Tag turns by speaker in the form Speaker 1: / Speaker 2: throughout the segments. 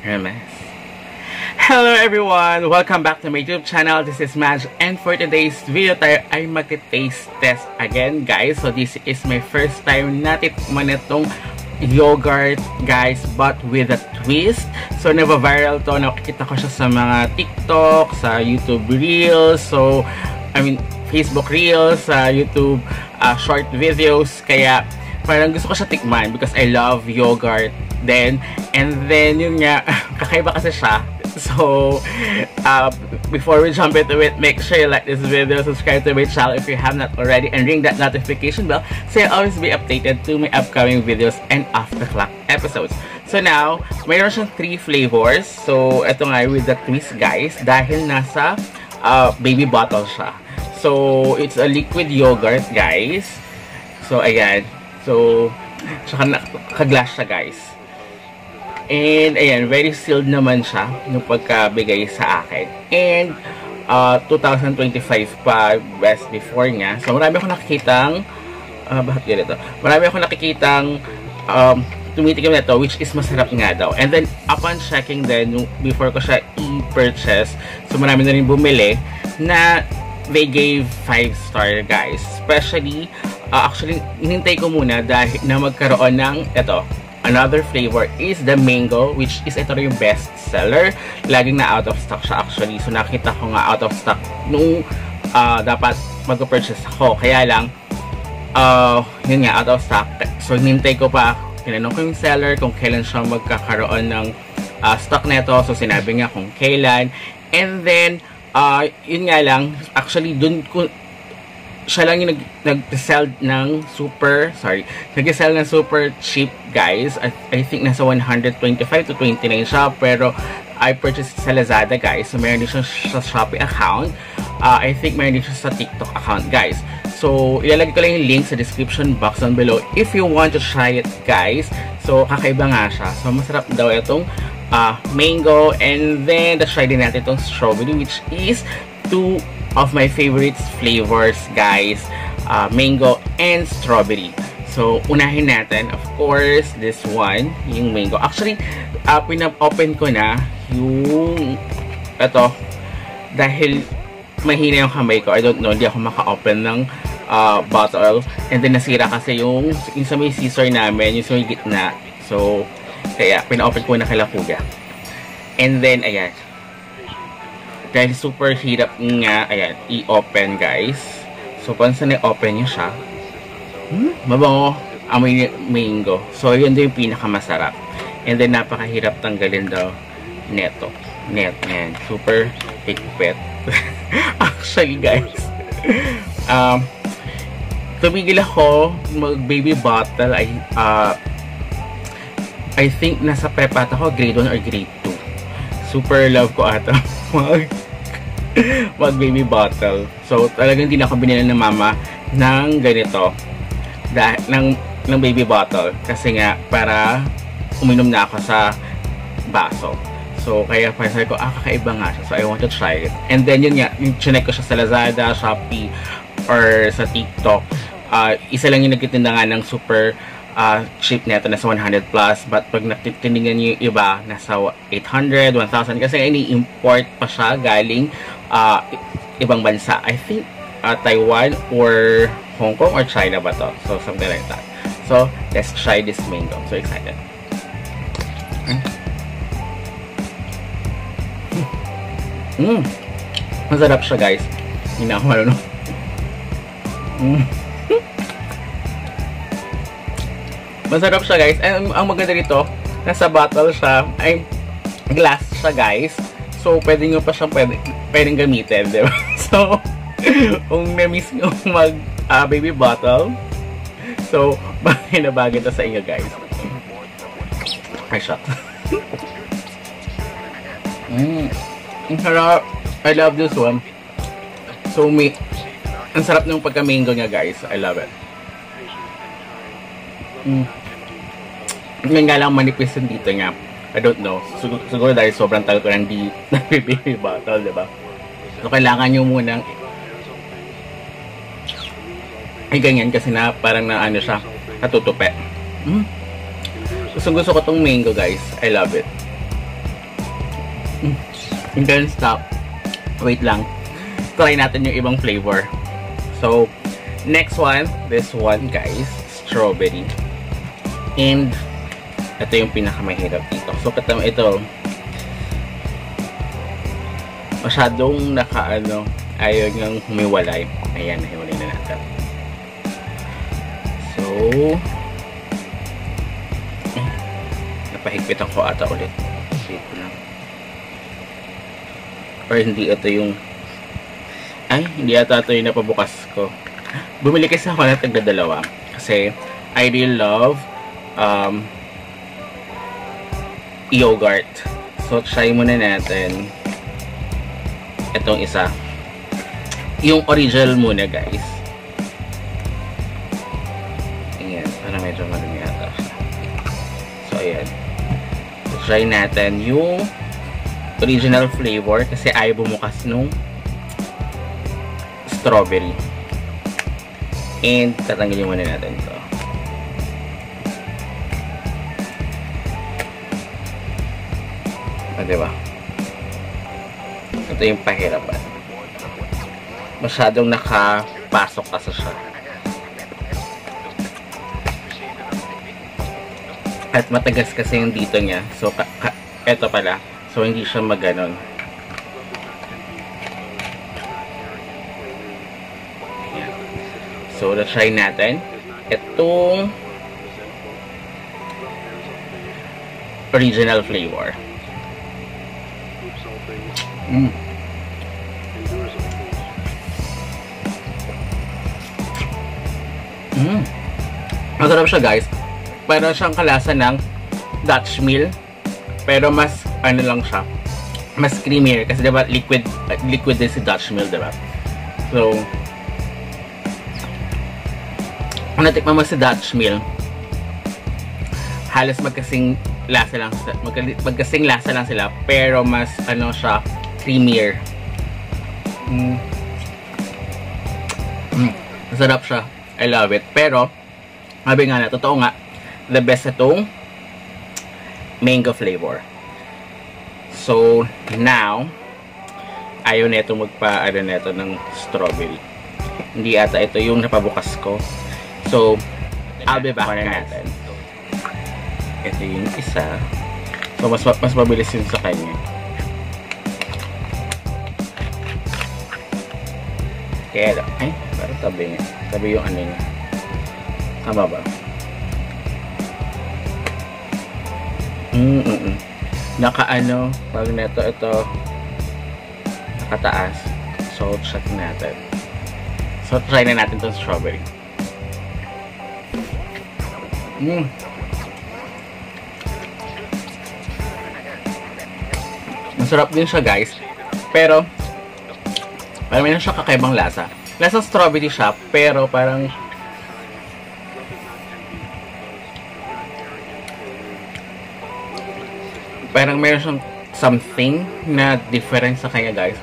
Speaker 1: Hermes. Hello everyone! Welcome back to my YouTube channel. This is Madge, and for today's video tayo ay mag-taste test again, guys. So this is my first time na tikman itong yogurt, guys, but with a twist. So naba-viral to, nakikita ko siya sa mga TikTok, sa YouTube Reels, Facebook Reels, sa YouTube short videos. Kaya parang gusto ko siya tikman because I love yogurt then. And then yun nga, kakaiba kasi siya. So before we jump into it, make sure you like this video, subscribe to my channel if you have not already, and ring that notification bell so you'll always be updated to my upcoming videos and off the clock episodes. So now, mayroon siyang 3 flavors. So ito nga with the twist, guys, dahil nasa baby bottle siya. So it's a liquid yogurt, guys. So ayan. So tsaka naka-glass siya, guys. And ayan, very sealed naman siya nung pagkabigay sa akin. And 2025 pa best before niya. So marami akong nakikitang bakit ganito? Marami akong nakikitang tumitikim na to, which is masarap nga daw. And then upon checking then before ko siya i-purchase, so marami na rin bumili na they gave 5-star, guys. Especially actually hinintay ko muna dahil na magkaroon ng ito. Another flavor is the mango, which is ito rin yung best seller. Laging na out of stock siya actually. So nakita ko nga out of stock nung dapat mag-purchase ako. Kaya lang, yun nga, out of stock. So hinintay ko pa, tinanong ko yung seller kung kailan siya magkakaroon ng stock neto. So sinabi niya kung kailan. And then, yun nga lang, actually dun ko, siya lang yung nag-sell ng super cheap, guys. I think nasa 125 to 29 siya, pero I purchased sa Lazada, guys. So meron din siya sa Shopee account. I think meron din siya sa TikTok account, guys. So ilalagay ko lang yung link sa description box down below if you want to try it, guys. So kakaiba nga siya. So masarap daw itong mango, and then try din natin itong strawberry, which is 2 of my favorite flavors, guys. Mango and strawberry. So unahin natin, of course, this one, yung mango. Actually, pinap-open ko na yung ito dahil mahina yung kamay ko. I don't know, hindi ako maka-open ng bottle. And then nasira kasi yung sa may scissor namin, yung sa may gitna. So kaya pina-open ko na kala kuya. And then ayan, dahil super hirap nga, ayan, i-open, guys. So, pansan na-open nyo siya, mabango, amoy mango. So, yun din yung pinakamasarap. And then, napakahirap tanggalin daw neto. Yan. Super higpit. Actually, guys, tumigil ako mag-baby bottle. I think nasa prep ata ako, grade 1 or grade 2. Super love ko ata mag baby bottle. So talagang hindi na ako binili ng mama ng ganito, ng baby bottle, kasi nga para uminom na ako sa baso. So kaya sabi ko, kakaiba nga siya. So I want to try it. And then yun nga, chinek ko siya sa Lazada, Shopee, or sa TikTok. Isa lang yung nagtitinda nga ng super cheap neto, nasa 100 plus, but pag natitindigan nyo yung iba, nasa 800, 1,000, kasi ini-import pa siya galing ibang bansa. I think Taiwan or Hong Kong or China ba to? So something like that. So let's try this mango. So excited. Masarap siya, guys. Hindi na ako marunong. Masarap siya, guys. And ang maganda dito, nasa bottle siya, ay glass siya, guys. So pwede nyo pa siyang pwedeng gamitin, diba? So kung na-miss nyo mag baby bottle, so bagay na bagay ito sa inyo, guys. Ay, shot. Ang sarap. I love this one. So ang sarap ng pagka-mango niya, guys. I love it. Ngayon nga lang manipis yung dito niya. I don't know. Siguro dahil sobrang tagal ko ng baby bottle, diba? So kailangan nyo munang ay ganyan, kasi na parang na ano siya, natutupi. Gusto ko tong mango, guys. I love it. And then stop. Wait lang. Try natin yung ibang flavor. So, next one. This one, guys. Strawberry. And, ito yung pinakamahirap dito. So, katama ito. Masyadong ayaw niyang humiwalay. Ayan, nahiwalay na natin. So, napahigpitan ko ata ulit. Wait ko lang. Or hindi ito yung hindi ata ito yung napabukas ko. Bumili kasi ako na tagdadalawa. Kasi, I really love yogurt. So, try muna natin itong isa. Yung original muna, guys. Ayan. Para medyo marami yata siya. So, ayan. So, try natin yung original flavor kasi ayaw bumukas nung strawberry. And, tatanggalin muna natin ito. Diba? Ito yung pahirapan. Masyadong nakapasok kasi siya. At matagas kasi yung dito niya. So, eto pala. So, hindi siya maganon. So, na-try natin. Itong original flavor. Masarap siya, guys. Parang siyang kalasa ng Dutch Mill. Pero mas, lang siya. Mas creamier. Kasi diba, liquid din si Dutch Mill, diba? So, kung natikman mo si Dutch Mill, halos magkasing lasa lang sila. Pero mas, siya, creamier. Masarap siya. I love it. Pero, sabi nga na, totoo nga, the best itong mango flavor. So, now, ayaw na ito neto ng strawberry. Hindi ata ito yung napabukas ko. So, I'll be back natin. Ito yung isa. So, mas mabilis yun sa kanya. Kaya, parang tabi niya. Tabi yung niya. Tama ba? Pag neto ito, nakataas. So, check natin. So, try na natin itong strawberry. Masarap din siya, guys. Pero, parang meron siya kakaibang lasa. Lasang strawberry siya, pero parang meron siyang something na different sa kanya, guys.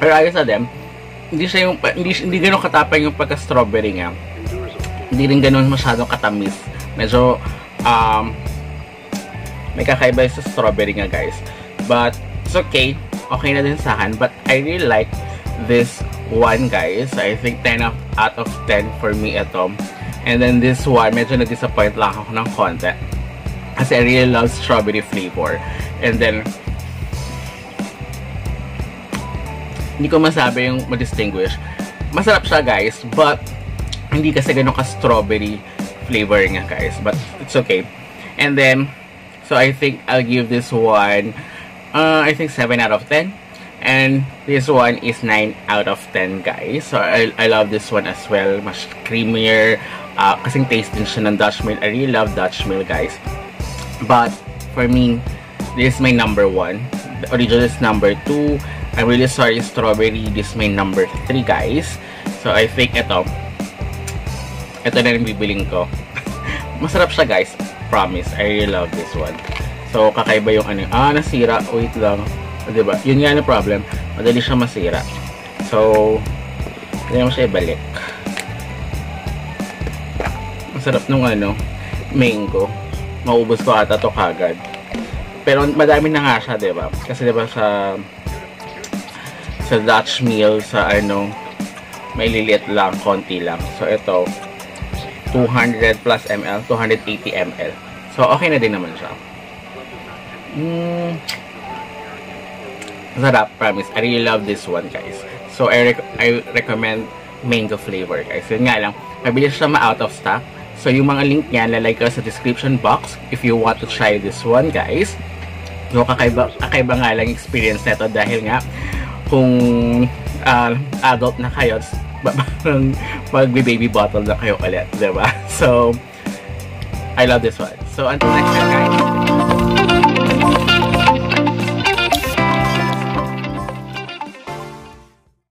Speaker 1: Pero ayos na din. Hindi gano'ng katapang yung pagka-strawberry nga. Hindi rin gano'n masyadong katamis. Medyo, may kakaiba sa strawberry nga, guys. But, it's okay. Okay na din sa akin. But, I really like this one, guys. I think 10 out of 10 for me ito. And then, this one, medyo na-disappoint lang ako ng konti. Kasi I really love strawberry flavor. And then, hindi ko masabi yung ma-distinguish. Masarap siya, guys. But, hindi kasi ganun ka-strawberry flavor nga, guys. But, it's okay. And then, so I think I'll give this one, I think 7 out of 10. And this one is 9 out of 10, guys. So, I love this one as well. Mas creamier. Kasing taste din siya ng Dutch Mill. I really love Dutch Mill, guys. But, for me, this is my number 1. The original is number 2. I'm really sorry, strawberry. This is my number 3, guys. So, I think ito na rin bibiling ko. Masarap siya, guys. Promise. I really love this one. So, kakaiba yung nasira. Wait lang. Diba? Yun nga na problem. Madali siya masira. So, hindi mo siya ibalik. Masarap nung mango. Maubos ko ata to kagad. Pero madami na nga siya, diba? Kasi diba sa Dutch meal, sa ano, may liliit lang, konti lang. So ito, 200 plus ml, 280 ml. So okay na din naman siya. Sarap, promise. I really love this one, guys. So I recommend mango flavor, guys. Yun nga lang, mabilis siya ma-out of stock. So yung mga link niyan, lalagay ko sa description box if you want to try this one, guys. So kakaiba nga lang experience nito dahil nga kung adult na kayo, mag-baby bottle na kayo ulit, diba? So I love this one. So until next time, guys.